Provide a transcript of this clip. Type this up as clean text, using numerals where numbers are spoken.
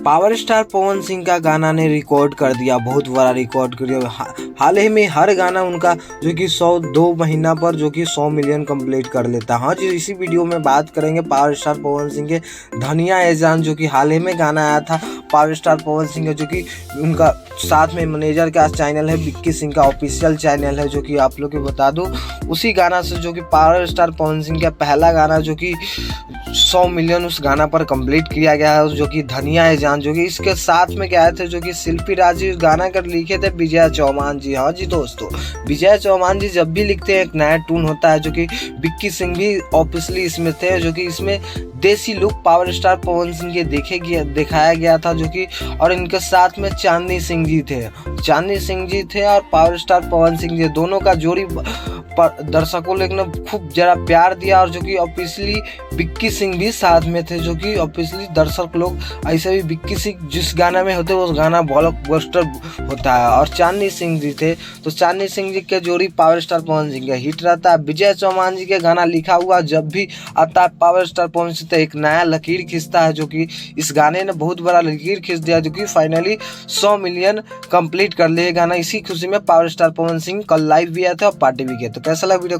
Power star Pawan Singh का गाना ने रिकॉर्ड कर दिया, बहुत बड़ा रिकॉर्ड कर दिया। हाल ही में हर गाना उनका जो कि 2 महीना पर जो कि 100 मिलियन कंप्लीट कर लेता है। हाँ जी, इसी वीडियो में बात करेंगे पावर स्टार पवन सिंह के धनिया ए जान, जो कि हाल ही में गाना आया था पावर स्टार पवन सिंह का, जो कि उनका साथ में मैनेजर का चैनल है, विक्की सिंह का ऑफिशियल चैनल है, जो कि आप लोग को बता दूं उसी गाना से जो कि पावर स्टार पवन सिंह का पहला गाना जो कि 100 मिलियन उस गाना पर कंप्लीट किया गया है, जो कि धनिया है जान, जो कि इसके साथ में क्या थे, जो कि शिल्पी राज इस गाना कर लिखे थे विजय चौहान जी। हाँ जी दोस्तों, विजय चौहान जी जब भी लिखते हैं एक नया टून होता है, जो कि विक्की सिंह भी ऑब्वियसली इसमें थे, जो कि इसमें देसी look power star Pawan Singh के दिखाया गया था, जो कि और इनके साथ में चांदनी सिंह जी थे और पावर स्टार पवन सिंह जी, दोनों का जोड़ी दर्शकों ने खूब जरा प्यार दिया। और जो कि ऑब्वियसली विक्की सिंह भी साथ में थे, जो कि ऑब्वियसली दर्शक लोग ऐसे भी विक्की सिंह जिस गाना में होते उस गाना ब्लॉकबस्टर होता है। और चांदनी सिंह जी थे, तो चांदनी सिंह जी के जोड़ी पावर स्टार पवन सिंह का हिट रहता है। विजय चौहान जी के गाना लिखा हुआ जब भी आता है पावर स्टार पवन सिंह तो एक नया लकीर खींचता है, जो कि इस गाने ने बहुत बड़ा लकीर खींच दिया, जो कि फाइनली 100 मिलियन कंप्लीट कर लिए गाना। इसी खुशी में पावर स्टार पवन सिंह कल लाइव भी आए थे और पार्टी भी किए। तो कैसा लगा वीडियो?